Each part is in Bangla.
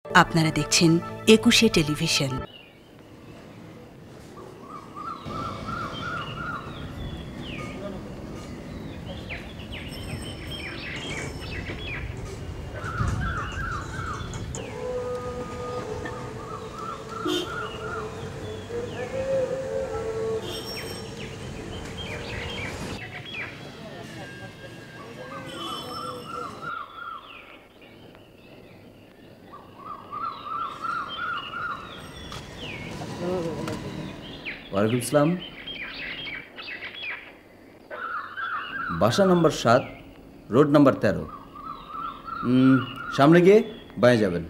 আপনারা দেখছেন একুশে টেলিভিশন। ওয়ালাইকুম আসসালাম। বাসা নম্বর 7, রোড নম্বর 13। সামনে গিয়ে বাঁয়ে যাবেন।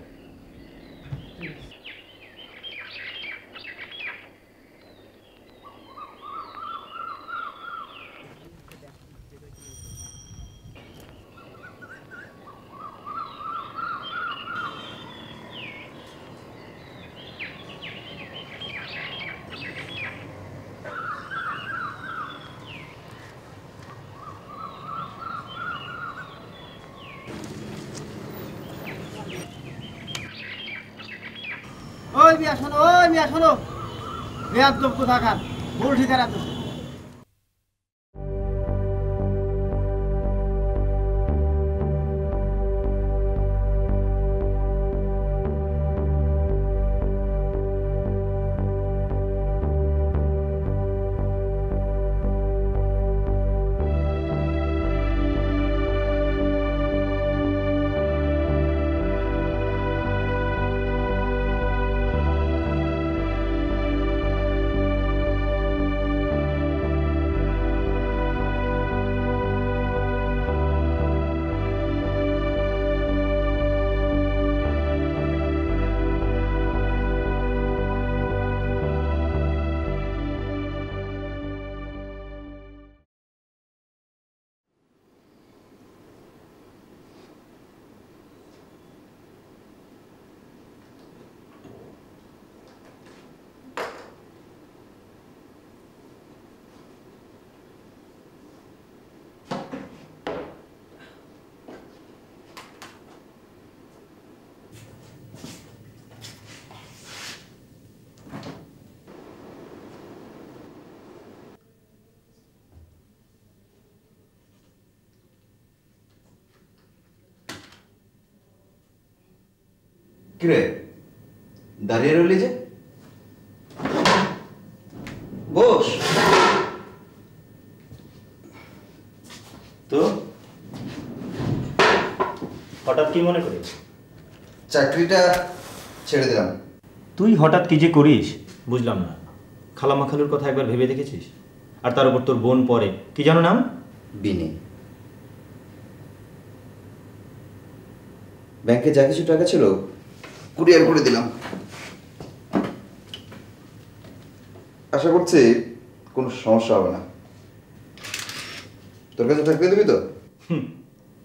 ওই মিয়া শোনো বেয়াদব কোথাকার, ভুল ঠিকানা তো। কিরে দাঁড়িয়ে রইলি যে? বস। তো হঠাৎ কি মনে করিস? চাকরিটা ছেড়ে দিলাম। তুই হঠাৎ কি যে করিস বুঝলাম না। খালামা খালুর কথা একবার ভেবে দেখেছিস? আর তার উপর তোর বোন পড়ে, কি জানো নাম? বিনি। ব্যাংকে যা কিছু টাকা ছিল কুরিয়ার করে দিলাম। আশা করছি কোনো সমস্যা হবে না। তোর কাছে থাকতে দিবি তো?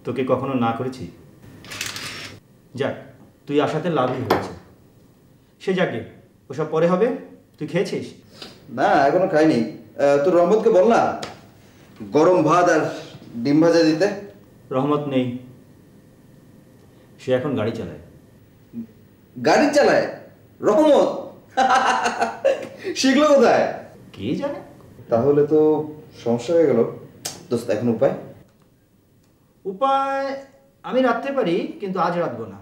তোকে কখনো না করেছি? যাক, তুই আসাতে লাভই হয়েছে। সে যাকে ওসব পরে হবে। তুই খেয়েছিস? না, এখনো খাইনি। তোর রহমতকে বল না গরম ভাত আর ডিম ভাজা দিতে। রহমত নেই, সে এখন গাড়ি চালায়। গাড়ি চালায় রহমত? শিখলো কোথায়? কে জানে। তাহলে তো সমস্যা হয়ে গেল। দোস্ত, এখন উপায়? উপায় আমি রাখতে পারি, কিন্তু আজ রাখবো না।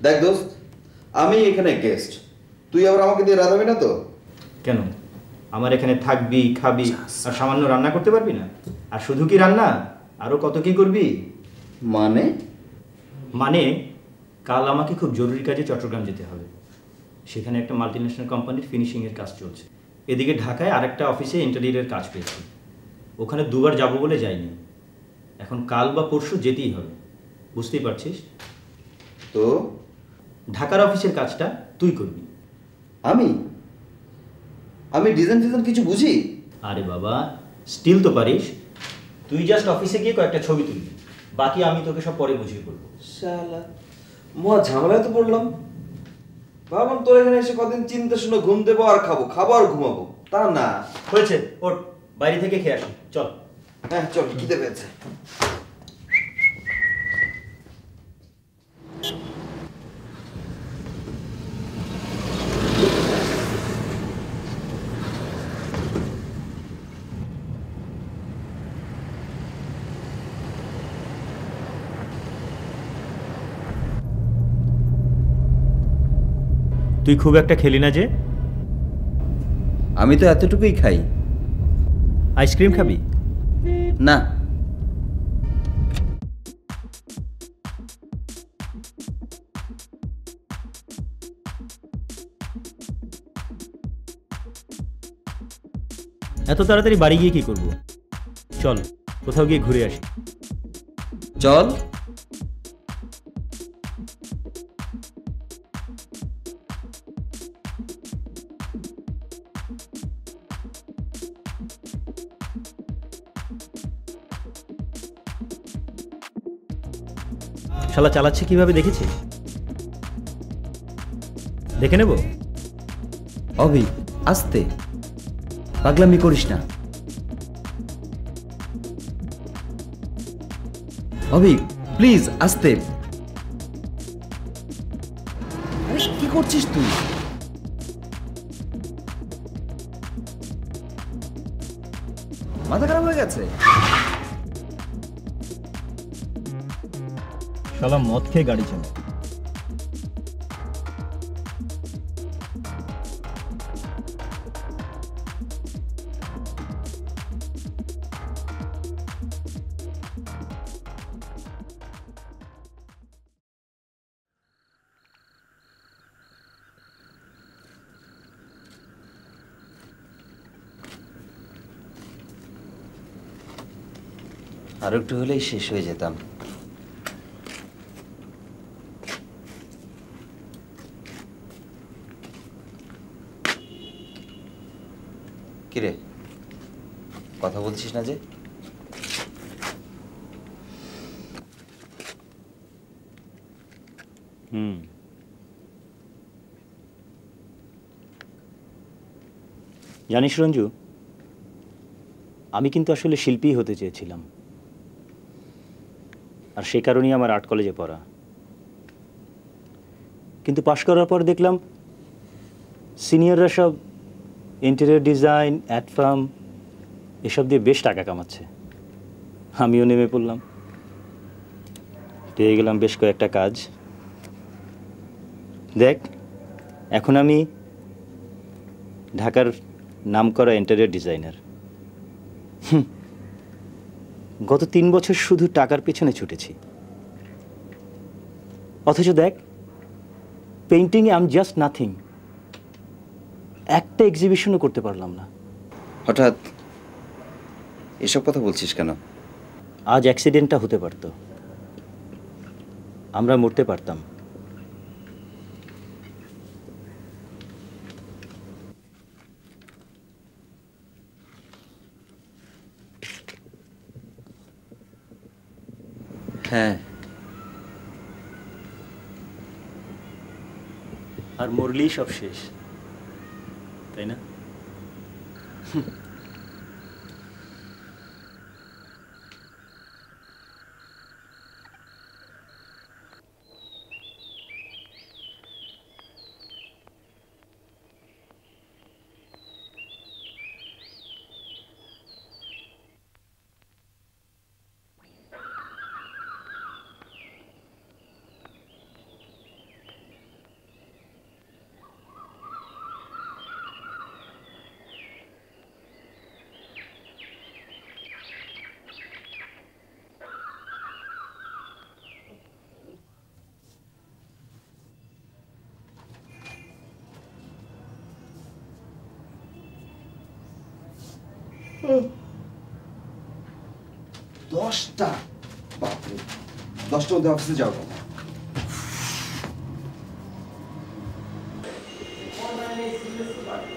দেখ দোস্ত, আমি এখানে গেস্ট, তুই আবার আমাকে দিয়ে রাঁধাবি না তো? কেন? আমার এখানে থাকবি, খাবি, আর সামান্য রান্না করতে পারবি না? আর শুধু কি রান্না, আরো কত কি করবি। মানে? মানে কাল আমাকে খুব জরুরি কাজে চট্টগ্রাম যেতে হবে। সেখানে একটা মাল্টিন্যাশনাল কোম্পানির ফিনিশিংয়ের কাজ চলছে। এদিকে ঢাকায় আরেকটা অফিসে ইন্টেরিয়রের কাজ পেয়েছি। ওখানে দুবার যাব বলে যাইনি। এখন কাল বা পরশু যেতেই হবে, বুঝতেই পারছিস তো? ঢাকার অফিসের কাজটা তুই করবি। আমি আমি ডিজাইন ডিজাইন কিছু বুঝি? আরে বাবা, স্টিল তো পারিস। তুই জাস্ট অফিসে গিয়ে কয়েকটা ছবি তুলবি, বাকি আমি তোকে সব পরে বুঝিয়ে বলবো। শালা মহা ঝামেলায় তো পড়লাম। ভাবলাম তোর এখানে এসে কদিন চিন্তা শুনে ঘুম দেবো আর খাবো, খাবো আর ঘুমাবো। তা না। হয়েছে, ওর বাইরে থেকে খেয়ে আসি, চল। হ্যাঁ চল, খিদে পেয়েছে। তুই খুব একটা খেলি না যে? আমি তো এতটুকুই খাই। আইসক্রিম খাবি? না। এত তাড়াতাড়ি বাড়ি গিয়ে কি করব? চল কোথাও গিয়ে ঘুরে আসি। চল। শালা চালাচ্ছে কিভাবে দেখেছিস? দেখে নেব? অভি, আস্তে, পাগলামি করিস না। অভি প্লিজ, আস্তে। আরে কি করছিস তুই? মাথা খারাপ হয়ে গেছে? শালা মদ খেয়ে গাড়ি চালা। আর একটু হলেই শেষ হয়ে যেতাম। কিরে, কথা বলছিস না যে? জানিস রঞ্জু, আমি কিন্তু আসলে শিল্পী হতে চেয়েছিলাম, আর সে কারণেই আমার আর্ট কলেজে পড়া। কিন্তু পাশ করার পর দেখলাম সিনিয়ররা সব ইন্টেরিয়র ডিজাইন, অ্যাড ফার্ম এসব দিয়ে বেশ টাকা কামাচ্ছে। আমিও নেমে পড়লাম, পেয়ে গেলাম বেশ কয়েকটা কাজ। দেখ, এখন আমি ঢাকার নামকরা ইন্টেরিয়র ডিজাইনার। গত 3 বছর শুধু টাকার পেছনে ছুটেছি, অথচ দেখ পেইন্টিংয়ে আই এম জাস্ট নাথিং। একটা এক্সিবিশনও করতে পারলাম না। হঠাৎ এসব কথা বলছিস কেন? আজ অ্যাক্সিডেন্টটা হতে পারত, আমরা মরতে পারতাম। হ্যাঁ, আর মরলেই সব শেষ, তাই না? দশটা? বাপরে, 10টার মধ্যে অফিসে যাও।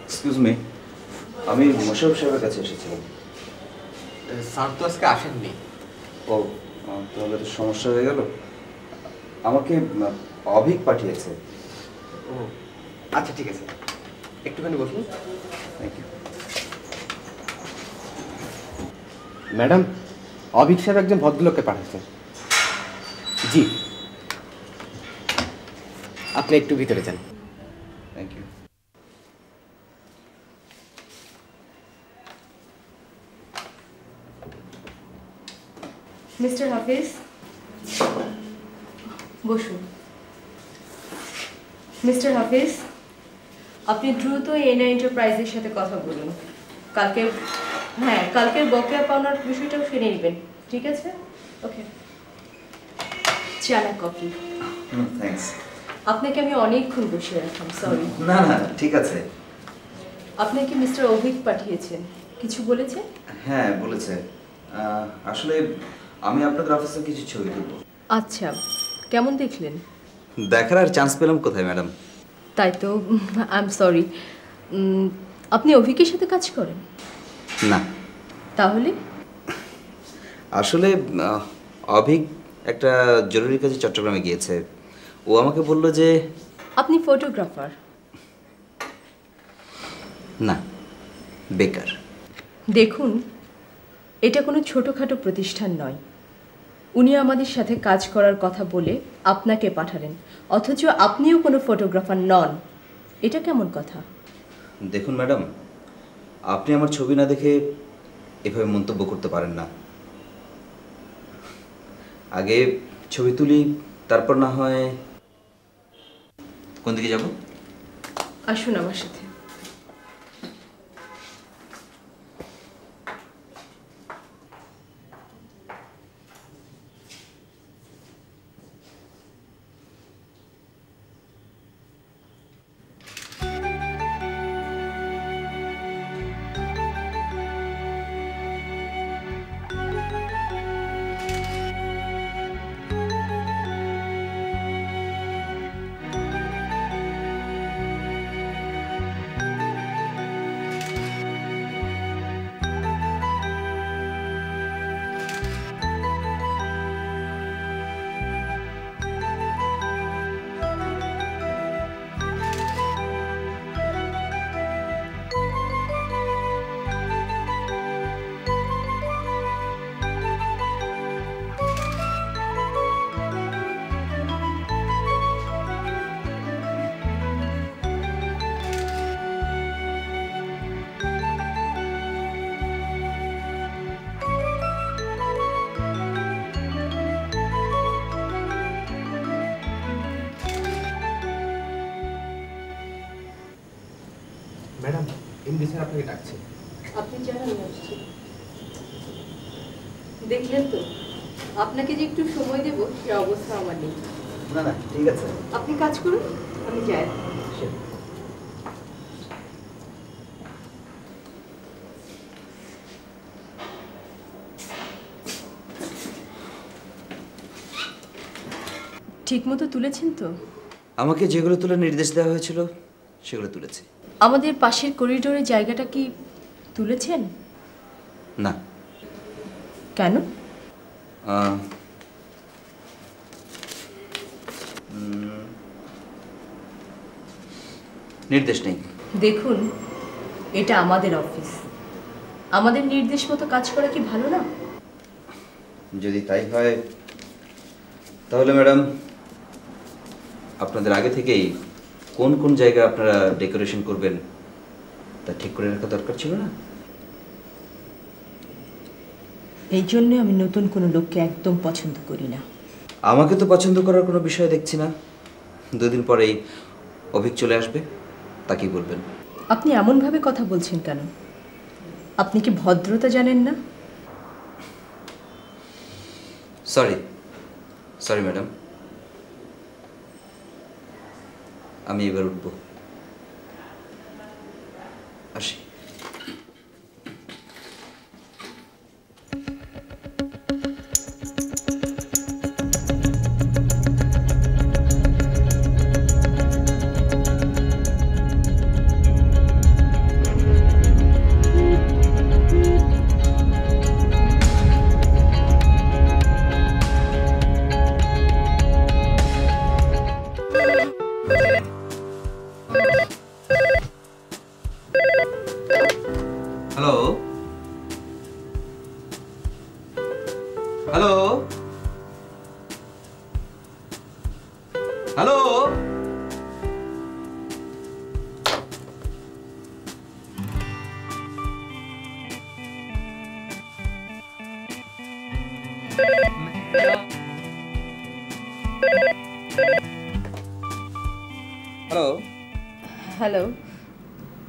এক্সকিউজ মি, আমি মোশাররফ সাহেবের কাছে এসেছিলাম। স্যার তো আজকে আসেননি। ও, তাহলে তো সমস্যা হয়ে গেল। আমাকে অভিক পাঠিয়েছে। ও আচ্ছা, ঠিক আছে, একটুখানি বসুন। Thank you. ম্যাডাম, অভিক সাহেব একজন ভদ্রলোককে পাঠাচ্ছেন। জি, আপনি একটু ভিতরে যান। Thank you. মিস্টার হাফিজ, বসুন। মিস্টার হাফিজ, আপনি দ্রুত এনআই এন্টারপ্রাইজের সাথে কথা বলুন। কালকের বকেয়া পাওনার বিষয়টাও সেরে নেবেন, ঠিক আছে? ওকে, চা না কফি? থ্যাঙ্কস। আপনাকে আমি অনেকক্ষণ বসিয়ে রাখলাম, সরি। না না, ঠিক আছে। আপনাকে মিস্টার অভিক পাঠিয়েছেন, কিছু বলেছে? হ্যাঁ বলেছে, আসলে আমি আপনাদের অফিসে কিছু ছবি তুলব। আচ্ছা, কেমন দেখলেন? দেখার আর চান্স পেলাম কোথায় ম্যাডাম? তাই তো, আই এম সরি। আপনি অভিকের সাথে কাজ করেন? না। তাহলে? আসলে অভিক একটা জরুরি কাজে চট্টগ্রামে গিয়েছে। ও আমাকে বলল যে আপনি ফটোগ্রাফার? না, বেকার। দেখুন, এটা কোনো ছোটোখাটো প্রতিষ্ঠান নয়। উনি আমাদের সাথে কাজ করার কথা বলে আপনাকে পাঠালেন, অথচ আপনিও কোনো ফটোগ্রাফার নন। এটা কেমন কথা? দেখুন ম্যাডাম, আপনি আমার ছবি না দেখে এভাবে মন্তব্য করতে পারেন না। আগে ছবি তুলি, তারপর না হয়। কোন দিকে যাব? আসুন আমার সাথে। ম্যাডাম, এমডি স্যার আপনাকে ডাকছে। আপনি জানেন আমি আসছি। দেখলেন তো, আপনাকে যে একটু সময় দেব সে অবস্থা আমার নেই। না না, ঠিক আছে। আপনি কাজ করুন, আমি যাই। ঠিক মতো তুলেছেন তো? আমাকে যেগুলো তুলে নির্দেশ দেওয়া হয়েছিল সেগুলো তুলেছি। আমাদের পাশের করিডোরের জায়গাটা কি তুলেছেন? না। কেন? নির্দেশ নেই। দেখুন, এটা আমাদের অফিস, আমাদের নির্দেশ মতো কাজ করা কি ভালো না? যদি তাই হয় তাহলে ম্যাডাম, আপনাদের আগে থেকেই কোন কোন জায়গা আপনারা ডেকোরেশন করবেন তা ঠিক করে রাখা দরকার ছিল না? এই জন্য আমি নতুন কোনো লোককে একদম পছন্দ করি না। আমাকে তো পছন্দ করার কোনো বিষয় দেখছি না। দুদিন পরেই অভিক চলে আসবে, তাকেই বলবেন। আপনি এমনভাবে কথা বলছেন কেন? আপনি কি ভদ্রতা জানেন না? সরি সরি ম্যাডাম, আমি এবার উঠব। আসি। Hello hello hello, hello hello,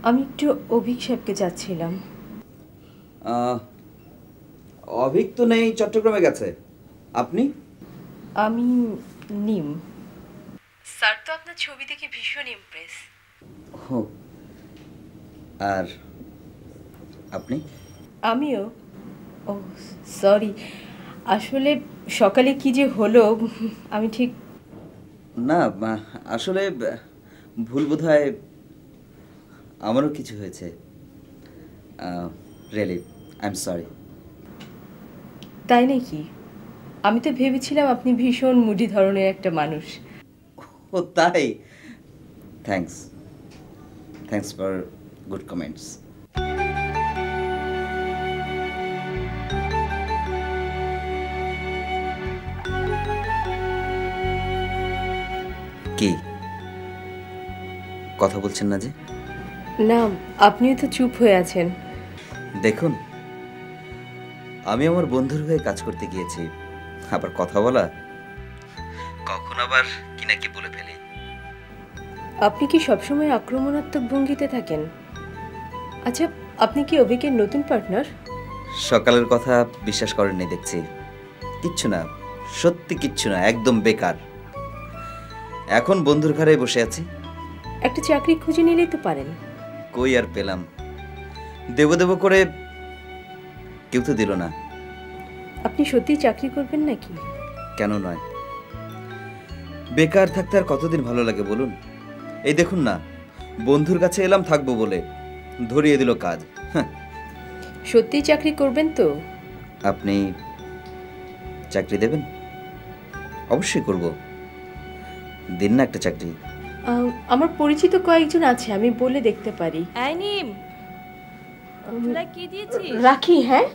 আমি একটু অভিক সাহেবকে যাচ্ছিলাম। অভিক তো নেই, চট্টগ্রামে গেছে। আপনি? আমি নিম। স্যার তো আপনার ছবি দেখে ভীষণ ইমপ্রেস। ও, আর আপনি? আমিও। ও সরি, আসলে সকালে কি যে হলো আমি ঠিক না, আসলে ভুল বোধহয় আমারও কিছু হয়েছে। Really I am sorry. তাই নাকি? আমি তো ভেবেছিলাম আপনি ভীষণ মুডি ধরনের একটা মানুষ। ও তাই? Thanks, thanks for good comments. কি কথা বলছেন না যে? না, আপনিও তো চুপ হয়ে আছেন। দেখুন, আমি আমার বন্ধুর হয়ে কাজ করতে গিয়েছি, আবার কথা বলা, কখন আবার কি না কি বলে ফেলি। আপনি কি সবসময় আক্রমণাত্মক ভঙ্গিতে থাকেন? আচ্ছা, আপনি কি অভিকের নতুন পার্টনার? সকালের কথা বিশ্বাস করেননি দেখছি। কিচ্ছু না, সত্যি কিচ্ছু না, একদম বেকার। এখন বন্ধুর ঘরে বসে আছি। একটা চাকরি খুঁজে নিলেই তো পারেন। কই আর পেলাম, দেব দেব করে কেউ তো দিল না। আপনি সত্যি চাকরি করবেন নাকি? কেন নয়, বেকার থাকতে আর কতদিন ভালো লাগে বলুন? এই দেখুন না, বন্ধুর কাছে এলাম থাকবো বলে, ধরিয়ে দিল কাজ। সত্যি চাকরি করবেন তো? আপনি চাকরি দেবেন? অবশ্যই করব, দিন না একটা চাকরি। আমার পরিচিত কয়েকজন আছে, আমি বলে দেখতে পারি। নিম কি দিয়েছিস? রাখি, হ্যাঁ।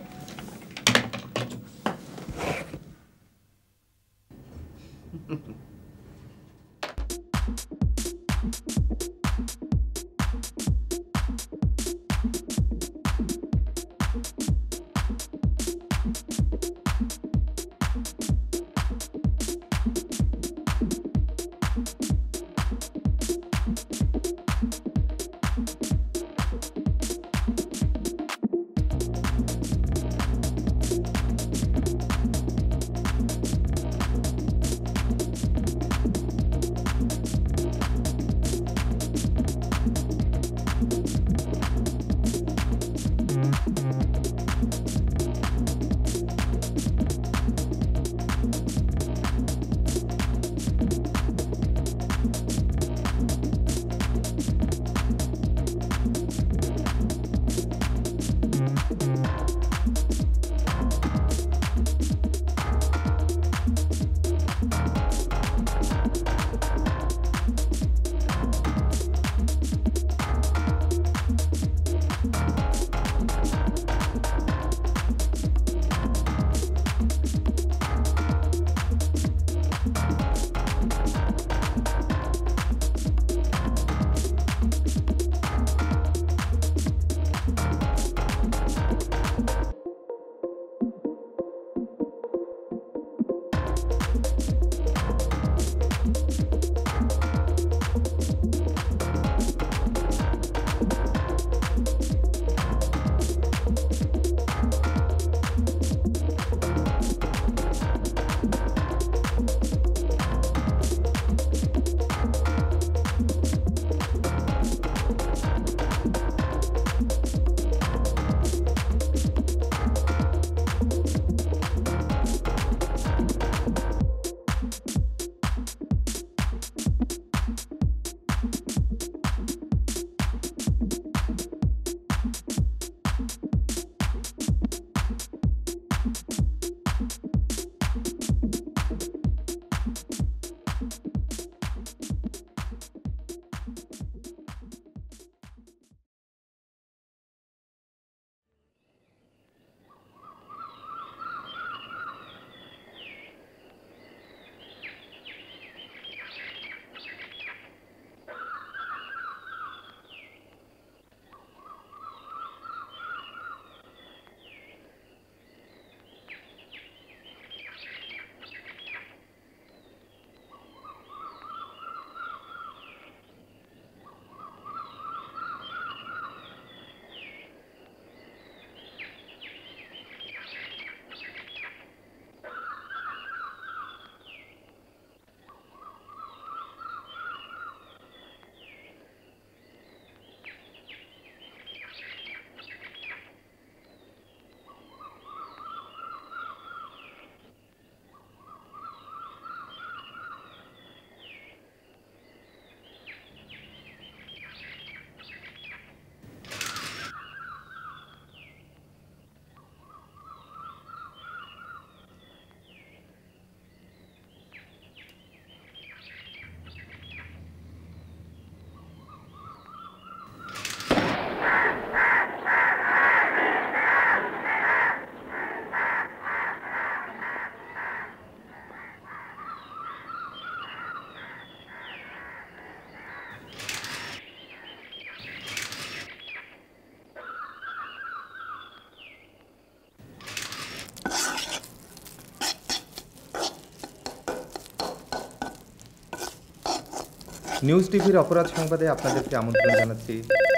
নিউজ টিভির অপরাধ সংবাদে আপনাদেরকে আমন্ত্রণ জানাচ্ছি।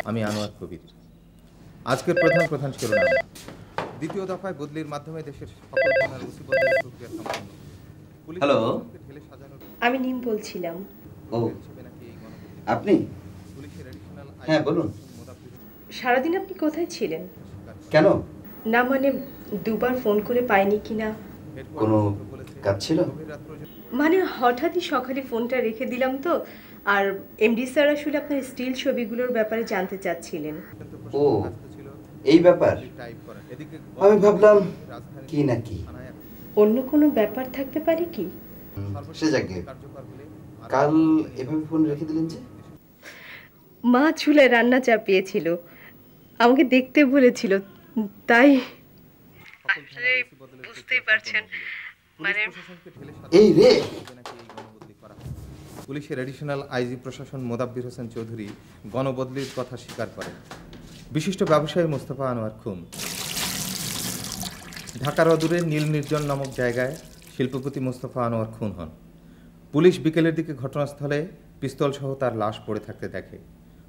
আমি আনোয়ার কবির। আজকের প্রধান শিরোনাম: দ্বিতীয় দফায় বদলির মাধ্যমে দেশের সকল থানার ওসি বদলের প্রক্রিয়া সম্পন্ন। হ্যালো, আমি নিম বলছিলাম। ও আপনি? হ্যাঁ বলুন। সারাদিন আপনি কোথায় ছিলেন? কেন? না মানে দুবার ফোন করে পাইনি কিনা। কোনো কাজ ছিল? মানে হঠাৎই সকালে ফোনটা রেখে দিলাম তো। আর এমডি স্যার আসলে আপনার স্টিল ছবিগুলোর ব্যাপারে জানতে চাচ্ছিলেন। ও এই ব্যাপার, আমি ভাবলাম কি নাকি অন্য কোনো ব্যাপার থাকতে পারে কি? সে যাকে, কাল এভাবে ফোন রেখে দিলেন যে? মা চুলায় রান্না চাপিয়েছিল, আমাকে দেখতে বলেছিল, তাই বুঝতেই পারছেন। মানে এই রে, পুলিশের এডিশনাল আইজি প্রশাসন মোদাব্বির হোসেন চৌধুরী গণবদলির কথা স্বীকার করেন। বিশিষ্ট ব্যবসায়ী মোস্তফা আনোয়ার খুন। ঢাকার অদূরে নীল নির্জন নামক জায়গায় শিল্পপতি মোস্তফা আনোয়ার খুন হন। পুলিশ বিকেলের দিকে ঘটনাস্থলে পিস্তল সহ তার লাশ পড়ে থাকতে দেখে।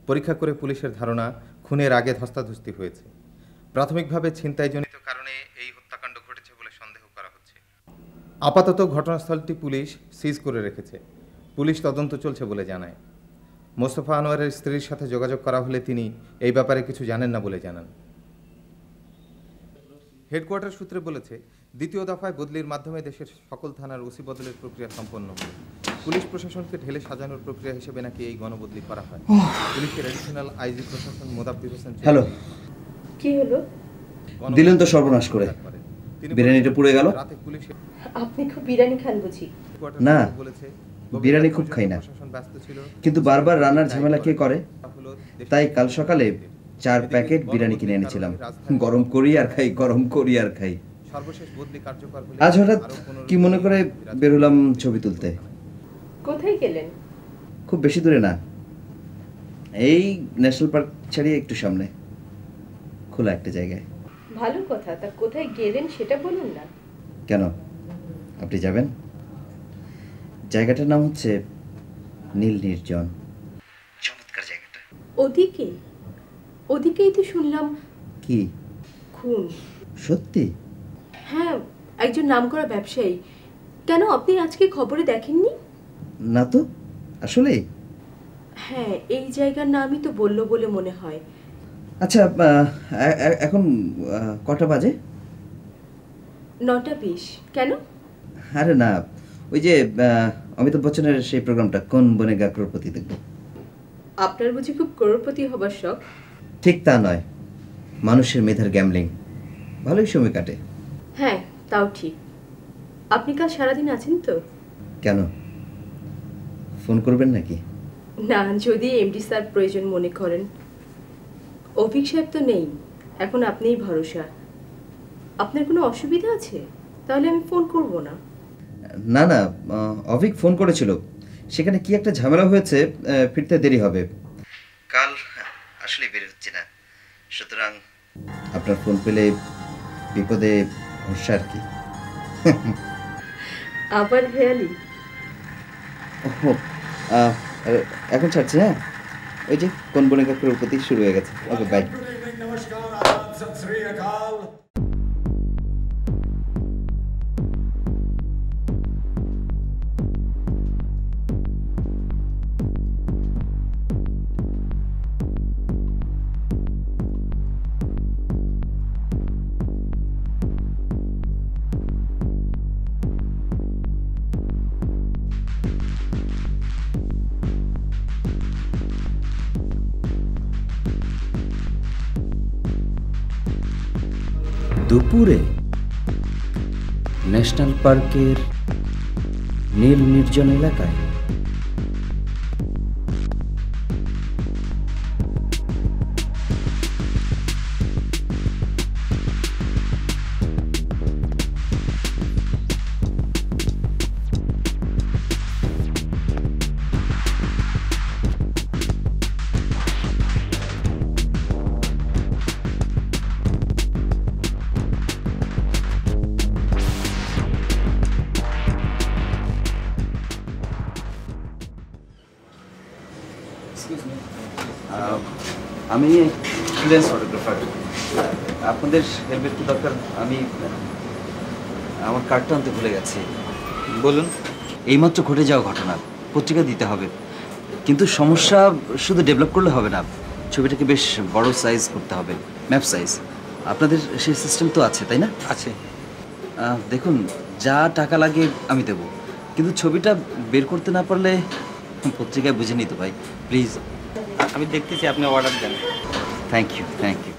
পরীক্ষা করে পুলিশের ধারণা খুনের আগে ধস্তাধস্তি হয়েছে। প্রাথমিকভাবে ছিনতাইজনিত কারণে এই হত্যাকাণ্ড ঘটেছে বলে সন্দেহ করা হচ্ছে। আপাতত ঘটনাস্থলটি পুলিশ সিজ করে রেখেছে। পুলিশ তদন্ত চলছে বলে জানায়। মোস্তফা আনোয়ারের স্ত্রীর সাথে যোগাযোগ করা হলে তিনি এই ব্যাপারে কিছু জানেন না বলে জানান। হেডকোয়ার্টার সূত্রে বলেছে, দ্বিতীয় দফায় বদলির মাধ্যমে দেশের সকল থানার ওসি বদলের প্রক্রিয়া সম্পন্ন হবে। পুলিশ প্রশাসনকে ঢেলে সাজানোর প্রক্রিয়া হিসেবে নাকি এই গণবদলি করা হয়। পুলিশের এডিশনাল আইজি প্রশাসন মোদাব্বির হোসেন। হ্যালো, কি হলো? দিলেন তো সর্বনাশ করে, বিরিয়ানিটা পুড়ে গেল। আপনি খুব বিরিয়ানি খান বুঝি? না, বিরিয়ানি খুব খাই না, কিন্তু বারবার রান্নার ঝামেলা কে করে, তাই কাল সকালে 4 প্যাকেট বিরিয়ানি কিনে এনেছিলাম। গরম করি আর খাই, গরম করি আর খাই। আজ হঠাৎ কি মনে করে বেরোলাম ছবি তুলতে। কোথায় গেলেন? খুব বেশি দূরে না, এই ন্যাশনাল পার্ক ছাড়িয়ে একটু সামনে, খোলা একটা জায়গায়। ভালো কথা, তা কোথায় গেলেন সেটা বলুন না। কেন, আপনি যাবেন? জায়গাটার নাম হচ্ছে নীল নির্জন। চমৎকার জায়গাটা। ওদিকে? ওদিকেই তো শুনলাম কি খুন। সত্যি? হ্যাঁ, একজন নামকরা ব্যবসায়ী। কেন, আপনি আজকে খবরে দেখেননি? না তো, আসলে। হ্যাঁ, এই জায়গার নামই তো বললো বলে মনে হয়। আচ্ছা, এখন কটা বাজে? 9:20। কেন? আরে না, ওই যে অমিতাভ বচ্চনের সেই প্রোগ্রামটা কোন বনেগা করোড়পতি দেখব। আপনার বুঝি খুব করোড়পতি হবার শখ? ঠিক তা নয়, মানুষের মেধার গ্যামলিং। ভালোই সময় কাটে। হ্যাঁ, তাও ঠিক। আপনি কাল সারাদিন আছেন তো? কেন, ফোন করবেন নাকি? না, যদি এমডি স্যার প্রয়োজন মনে করেন। অভিক সাহেব তো নেই, এখন আপনিই ভরসা। আপনার কোনো অসুবিধা আছে? তাহলে আমি ফোন করব না। না না, অভিক ফোন করেছিল, সেখানে কি একটা ঝামেলা হয়েছে, ফিরতে দেরি হবে। কাল আসলে বের হচ্ছে না, সুতরাং আপনার ফোন পেলে বিপদে ভরসা আর কি। আবার হেয়ালি? এখন ছাড়ছি। হ্যাঁ, ওই যে কোন বনেগা করোড়পতি শুরু হয়ে গেছে। ওকে, বাই। দুপুরে ন্যাশনাল পার্কের নীল নির্জন এলাকায় আমি ফ্রিল্যান্স ফটোগ্রাফার। আপনাদের হেল্প একটু দরকার। আমি আমার কার্ডটা আনতে ভুলে গেছি। বলুন। এইমাত্র ঘটে যাওয়া ঘটনা, পত্রিকা দিতে হবে। কিন্তু সমস্যা শুধু ডেভেলপ করলে হবে না, ছবিটাকে বেশ বড় সাইজ করতে হবে, ম্যাপ সাইজ। আপনাদের সেই সিস্টেম তো আছে, তাই না? আছে। দেখুন, যা টাকা লাগে আমি দেবো, কিন্তু ছবিটা বের করতে না পারলে পত্রিকায় বুঝে নিত ভাই, প্লিজ। আমি দেখতেছি, আপনি অর্ডার দেন। Thank you, thank you.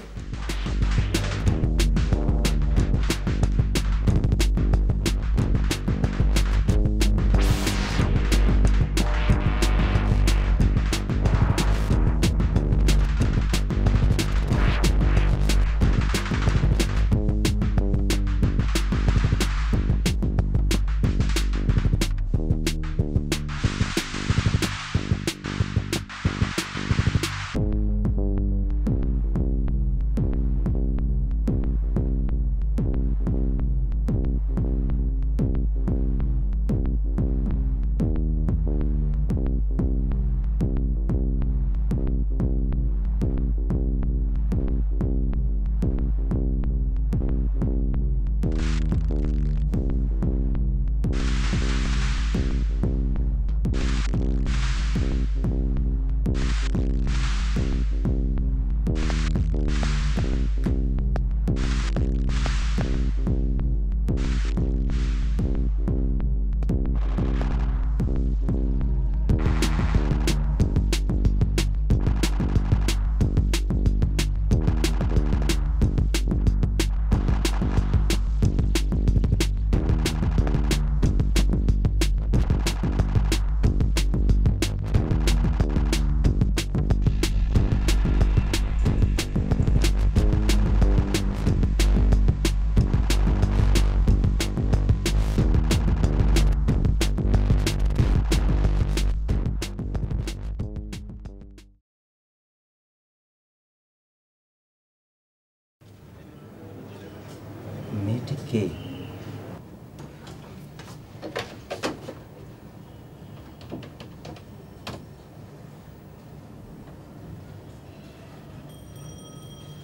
মেয়েটি কে?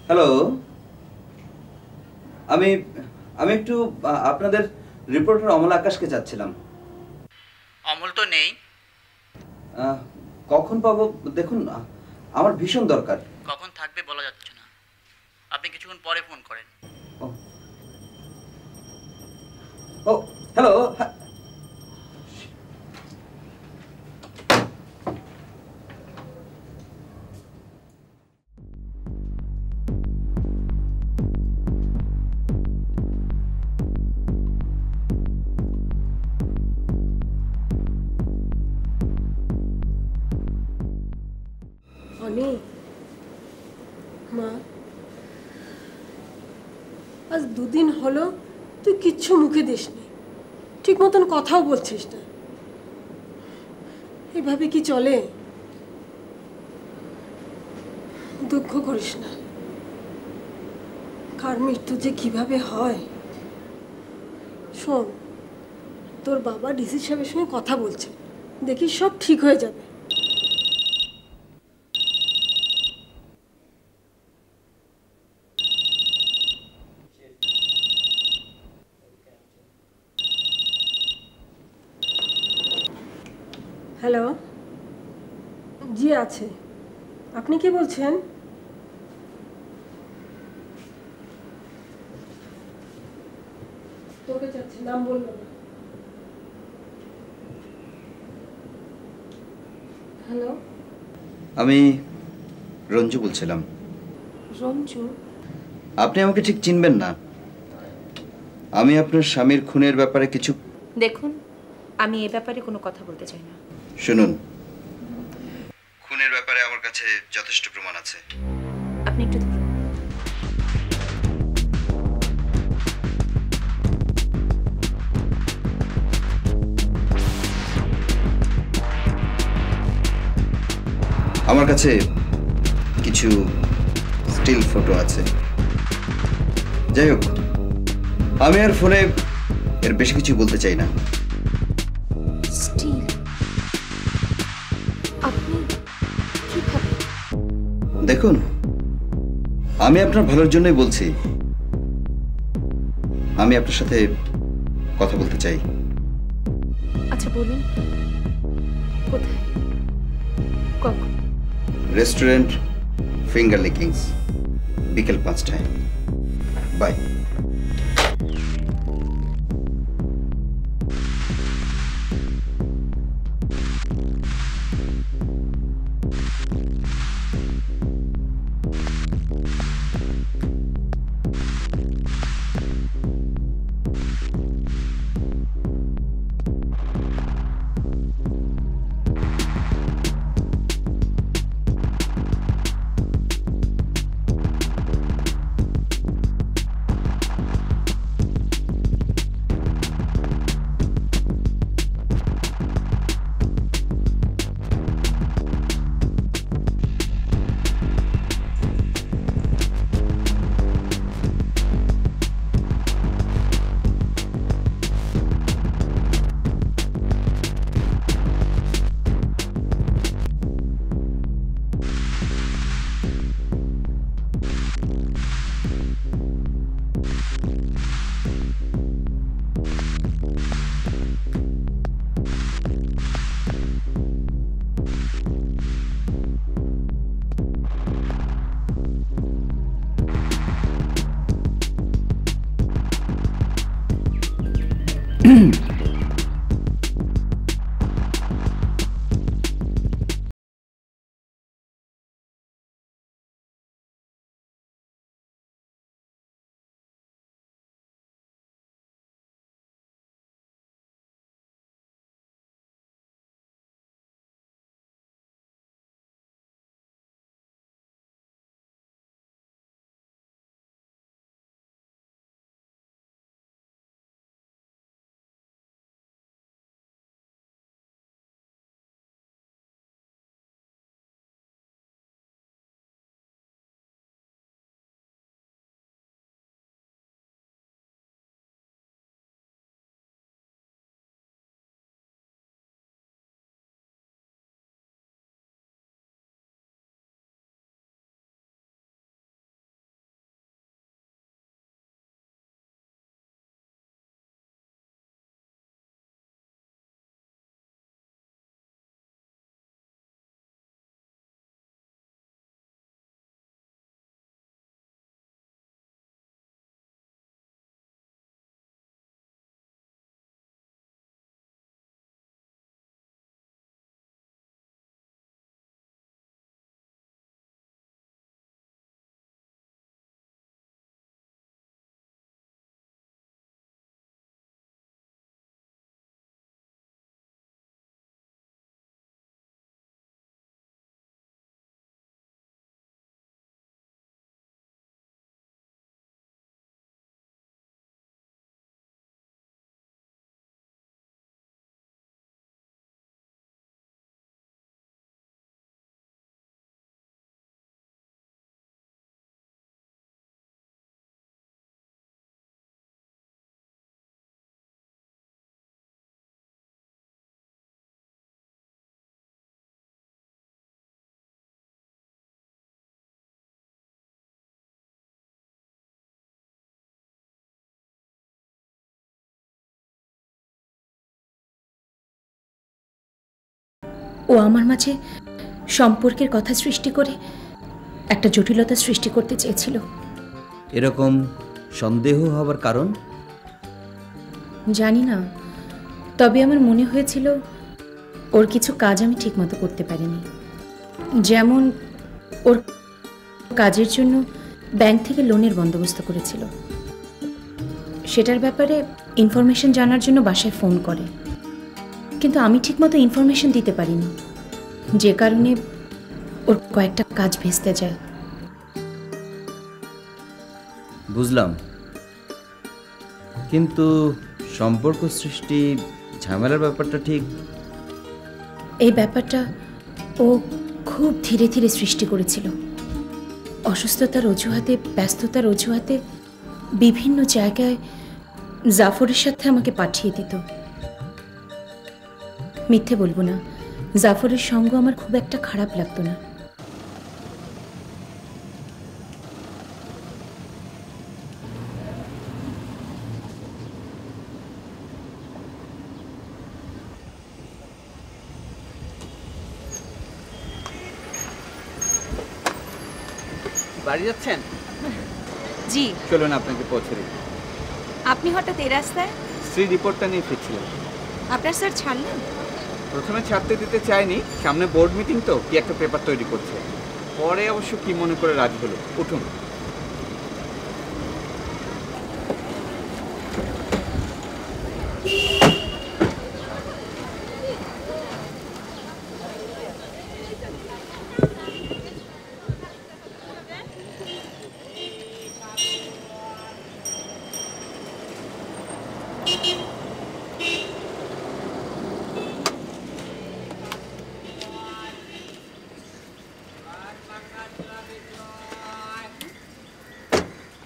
হ্যালো, আমি একটু আপনাদের রিপোর্টার অমল আকাশকে চাচ্ছিলাম। অমল তো নেই। কখন পাবো? দেখুন, আমার ভীষণ দরকার। কখন থাকবে বলা যাচ্ছে না, আপনি কিছুক্ষণ পরে ফোন করেন। ও হ্যালো, অনি, মা, আজ দুদিন হলো তুই কিচ্ছু মুখে দিসনি, ঠিক মতন কথাও বলছিস না। এভাবে কি চলে? দুঃখ করিস না, কার মৃত্যু যে কিভাবে হয়। শোন, তোর বাবা ডিসি সাহেবের সঙ্গে কথা বলছে, দেখিস সব ঠিক হয়ে যাবে। হ্যালো, জি আছে। আপনি কি বলছেন? তোকে চাচ্ছি, নাম বলবো না। হ্যালো, আমি রঞ্জু বলছিলাম। রঞ্জু? আপনি আমাকে ঠিক চিনবেন না। আমি আপনার স্বামীর খুনের ব্যাপারে কিছু... দেখুন, আমি এ ব্যাপারে কোনো কথা বলতে চাই না। শুনুন, খুনের ব্যাপারে আমার কাছে যথেষ্ট প্রমাণ আছে। আপনি একটু ধরুন। আমার কাছে কিছু স্টিল ফটো আছে। যাই হোক, আমি আর ফোনে এর বেশি কিছু বলতে চাই না। স্টিল? আপনি কি দেখুন, আমি আপনার ভালোর জন্যই বলছি। আমি আপনার সাথে কথা বলতে চাই। আচ্ছা বলুন, কোথায়, কখন? রেস্টুরেন্ট ফিঙ্গার লিকিংস, বিকেল 5টায়। বাই। ও আমার মাঝে সম্পর্কের কথা সৃষ্টি করে একটা জটিলতা সৃষ্টি করতে চেয়েছিল। এরকম সন্দেহ হবার কারণ জানি না, তবে আমার মনে হয়েছিল ওর কিছু কাজ আমি ঠিকমতো করতে পারিনি। যেমন ওর কাজের জন্য ব্যাংক থেকে লোনের বন্দোবস্ত করেছিল, সেটার ব্যাপারে ইনফরমেশন জানার জন্য বাসায় ফোন করে, কিন্তু আমি ঠিকমতো ইনফরমেশন দিতে পারিনি, যে কারণে ওর কয়েকটা কাজ ভেস্তে যায়। বুঝলাম, কিন্তু সম্পর্ক সৃষ্টি ঝামেলার ব্যাপারটা ঠিক। এই ব্যাপারটা ও খুব ধীরে ধীরে সৃষ্টি করেছিল। অসুস্থতার অজুহাতে, ব্যস্ততার অজুহাতে বিভিন্ন জায়গায় জাফরের সাথে আমাকে পাঠিয়ে দিত। মিথ্যে বলবো না, জাফরের সঙ্গ আমার খুব একটা খারাপ লাগতো না। বাড়ি যাচ্ছেন? জি। চলুন আপনাকে পৌঁছে দিই। আপনি হঠাৎ এই রাস্তায়? স্ত্রী রিপোর্টটা নিয়ে ফিরছিলাম। আপনার স্যার ছাড়লেন? প্রথমে ছাড়তে দিতে চাইনি, সামনে বোর্ড মিটিং তো, কি একটা পেপার তৈরি করছে। পরে অবশ্য কি মনে করে রাজি হলো। উঠুন।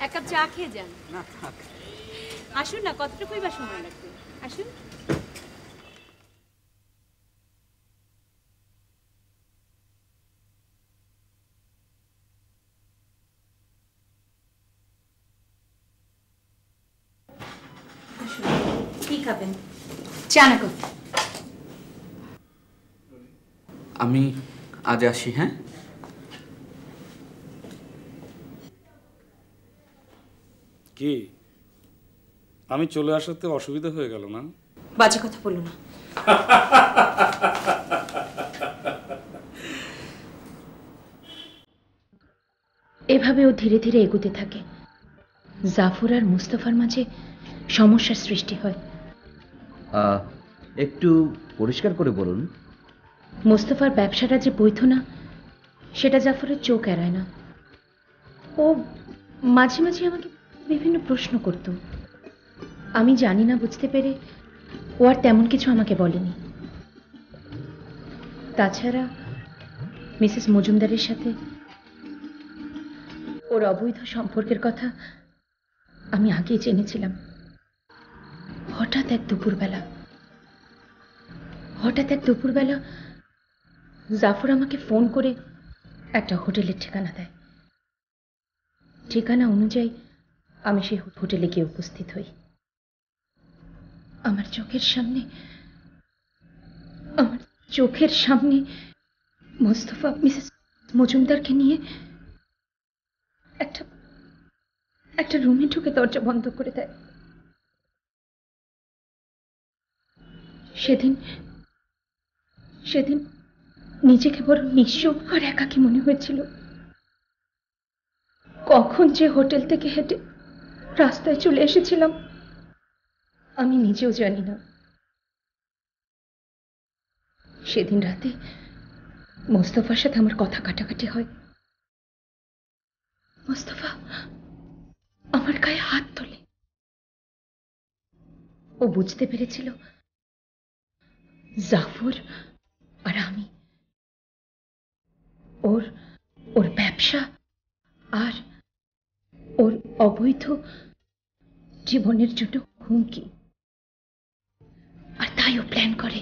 এক কাপ চা খেয়ে যান। না থাক। আসুন না, কতটুকুই বা সময় লাগবে, আসুন। কি খাবেন, চা না কফি? আমি আজ আসি। হ্যাঁ, কি আমি চলে আসাতে অসুবিধা হয়ে গেল না? বাজে কথা বলো না। এভাবে ও ধীরে ধীরে এগোতে থাকে। জাফর আর মুস্তফার মাঝে সমস্যার সৃষ্টি হয়। একটু পরিষ্কার করে বলুন। মুস্তফার ব্যবসাটা যে বৈধ না, সেটা জাফরের চোখ এড়ায় না। ও মাঝে মাঝে আমাকে বিভিন্ন প্রশ্ন করত। আমি জানি না বুঝতে পেরে ও আর তেমন কিছু আমাকে বলেনি। তাছাড়া মিসেস মজুমদারের সাথে ওর অবৈধ সম্পর্কের কথা আমি আগেই জেনেছিলাম। হঠাৎ এক দুপুরবেলা জাফর আমাকে ফোন করে একটা হোটেলের ঠিকানা দেয়। ঠিকানা অনুযায়ী আমি সেই হোটেলে গিয়ে উপস্থিত হই। আমার চোখের সামনে মোস্তফা মিসেস মজুমদারকে নিয়ে একটা রুমে ঢুকে দরজা বন্ধ করে দেয়। সেদিন নিজেকে বড় নিঃস্ব আর একাকী মনে হয়েছিল। কখন যে হোটেল থেকে হেঁটে রাস্তায় চলে এসেছিলাম আমি নিজেও জানি না। সেদিন রাতে মোস্তফার সাথে আমার কথা কাটাকাটি হয়। মোস্তফা আমার গায়ে হাত তোলে। ও বুঝতে পেরেছিল জাফর আর আমি ওর ব্যবসা আর ওর অবৈধ জীবনের জন্য হুমকি, আর তাই ও প্ল্যান করে।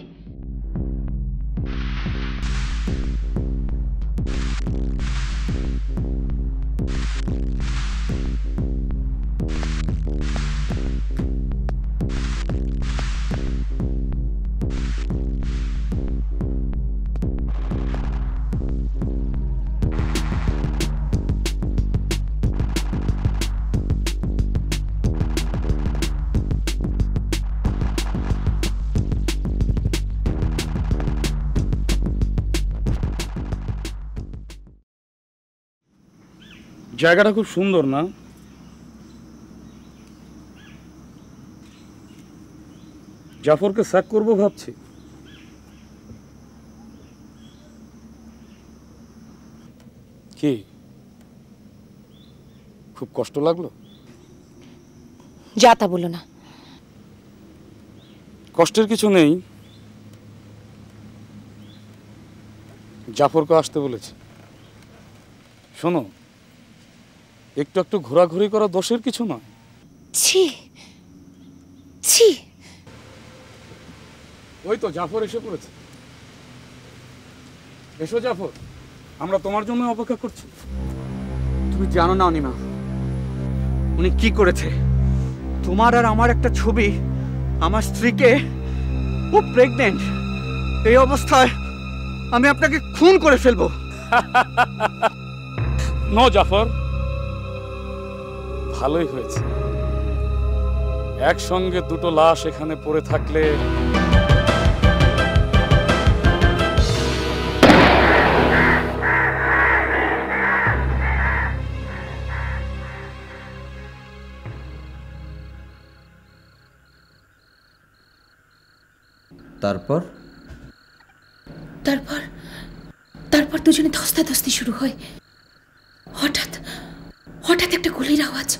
জায়গাটা খুব সুন্দর না? জাফরকে স্যাক করবো ভাবছি। কি খুব কষ্ট লাগলো? যা তা বলো না। কষ্টের কিছু নেই, জাফরকে আসতে বলেছে। শোনো, একটু একটু ঘোরাঘুরি করা দোষের কিছু নয়। ছি ছি। ওই তো জাফর এসে পড়েছে। এসো জাফর, আমরা তোমার জন্য অপেক্ষা করছি। তুমি জানো না অনিমা উনি কি করেছে? তোমার আর আমার একটা ছবি, আমার স্ত্রীকে, ও প্রেগনেন্ট, এই অবস্থায় আমি আপনাকে খুন করে ফেলবো। নো জাফর, ভালোই হয়েছে। একসঙ্গে দুটো লাশ এখানে পড়ে থাকলে তারপর তারপর তারপর দুজনে ধস্তাধস্তি শুরু হয়। হঠাৎ হঠাৎ একটা গুলির আওয়াজ।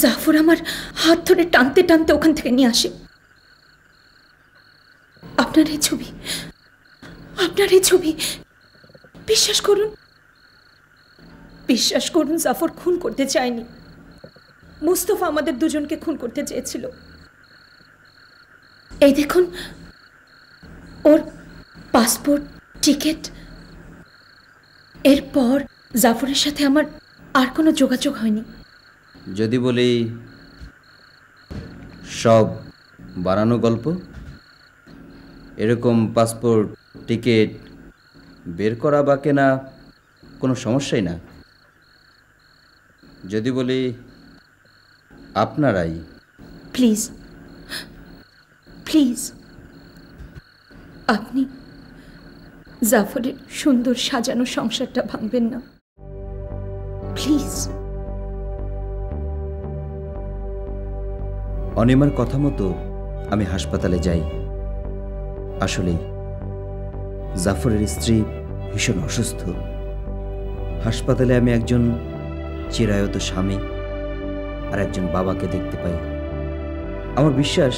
জাফর আমার হাত ধরে টানতে টানতে ওখান থেকে নিয়ে আসে। আপনার এই ছবি, আপনার এই ছবি। বিশ্বাস করুন, বিশ্বাস করুন, জাফর খুন করতে চায়নি। মুস্তফা আমাদের দুজনকে খুন করতে চেয়েছিল। এই দেখুন, ওর পাসপোর্ট, টিকিট। এরপর জাফরের সাথে আমার আর কোনো যোগাযোগ হয়নি। যদি বলি সব বানানো গল্প, এরকম পাসপোর্ট, টিকিট বের করা বা কেনা কোনো সমস্যাই না। যদি বলি আপনারাই। প্লিজ প্লিজ, আপনি জাফরের সুন্দর সাজানো সংসারটা ভাঙবেন না, প্লিজ। অনিমার কথা মতো আমি হাসপাতালে যাই। আসলেই জাফরের স্ত্রী ভীষণ অসুস্থ। হাসপাতালে আমি একজন চিরায়ত স্বামী আর একজন বাবাকে দেখতে পাই। আমার বিশ্বাস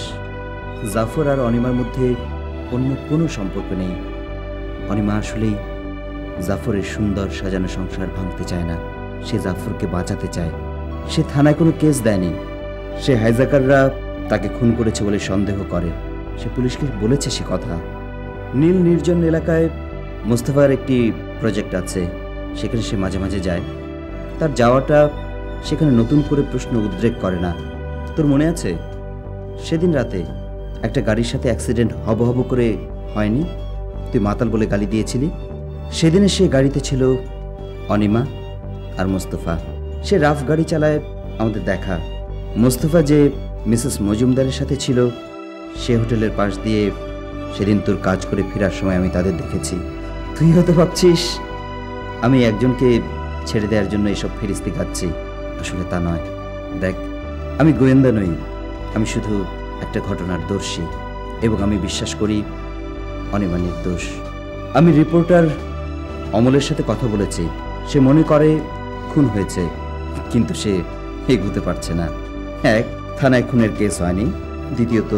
জাফর আর অনিমার মধ্যে অন্য কোনো সম্পর্ক নেই। অনিমা আসলেই জাফরের সুন্দর সাজানো সংসার ভাঙতে চায় না। সে জাফরকে বাঁচাতে চায়। সে থানায় কোনো কেস দেয়নি। সে হাইজাকাররা তাকে খুন করেছে বলে সন্দেহ করে। সে পুলিশকে বলেছে সে কথা। নীল নির্জন এলাকায় মোস্তফার একটি প্রজেক্ট আছে, সেখানে সে মাঝে মাঝে যায়। তার যাওয়াটা সেখানে নতুন করে প্রশ্ন উদ্রেক করে না। তোর মনে আছে সেদিন রাতে একটা গাড়ির সাথে অ্যাক্সিডেন্ট হব হব করে হয়নি? তুই মাতাল বলে গালি দিয়েছিলি। সেদিনে সে গাড়িতে ছিল অনিমা আর মোস্তফা। সে রাফ গাড়ি চালায় আমাদের দেখা। মোস্তফা যে মিসেস মজুমদারের সাথে ছিল, সে হোটেলের পাশ দিয়ে সেদিন তোর কাজ করে ফেরার সময় আমি তাদের দেখেছি। তুই হয়তো ভাবছিস আমি একজনকে ছেড়ে দেওয়ার জন্য এসব ফেরিস্তি খাচ্ছি। আসলে তা নয়। দেখ, আমি গোয়েন্দা নই, আমি শুধু একটা ঘটনার দর্শী এবং আমি বিশ্বাস করি অনিমা নির্দোষ। আমি রিপোর্টার অমলের সাথে কথা বলেছি। সে মনে করে খুন হয়েছে, কিন্তু সে এগোতে পারছে না। এক, থানায় খুনের কেস হয়নি। দ্বিতীয়ত,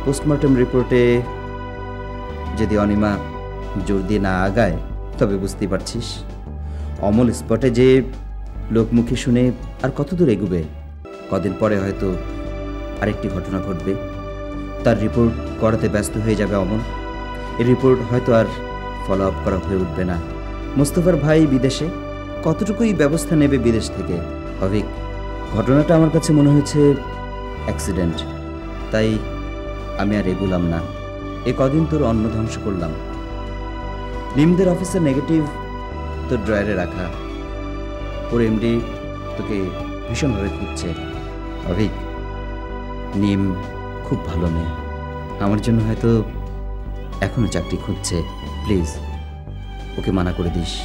পোস্টমর্টম রিপোর্টে যদি অনিমা জোর দিয়ে না আগায় তবে বুঝতেই পারছিস অমল স্পটে যে লোকমুখে শুনে আর কত দূর এগোবে। কদিন পরে হয়তো আরেকটি ঘটনা ঘটবে। তার রিপোর্ট করাতে ব্যস্ত হয়ে যাবে অমল। এই রিপোর্ট হয়তো আর ফলো আপ করা হয়ে উঠবে না। মোস্তফার ভাই বিদেশে, কতটুকুই ব্যবস্থা নেবে বিদেশ থেকে। অভিক, ঘটনাটা আমার কাছে মনে হয়েছে অ্যাক্সিডেন্ট, তাই আমি আর এগুলাম না। এ কদিন তোর অন্ন ধ্বংস করলাম। নিমদের অফিসের নেগেটিভ তোর ড্রয়ারে রাখা। ওর এমডি তোকে ভীষণভাবে খুঁজছে। অভিক, নিম খুব ভালো মেয়ে, আমার জন্য হয়তো এখনো চাকরি খুঁজছে। প্লিজ ওকে মানা করে দিস।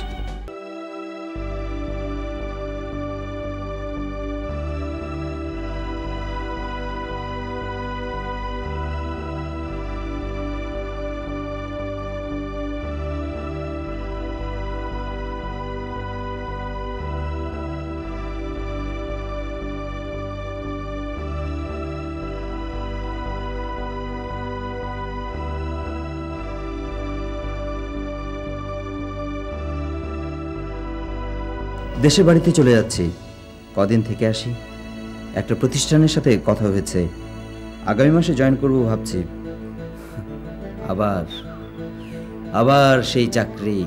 দেশে বাড়িতে চলে যাচ্ছি, কদিন থেকে আসি। একটা প্রতিষ্ঠানের সাথে কথা হয়েছে, আগামী মাসে জয়েন করব ভাবছি। আবার আবার সেই চাকরি।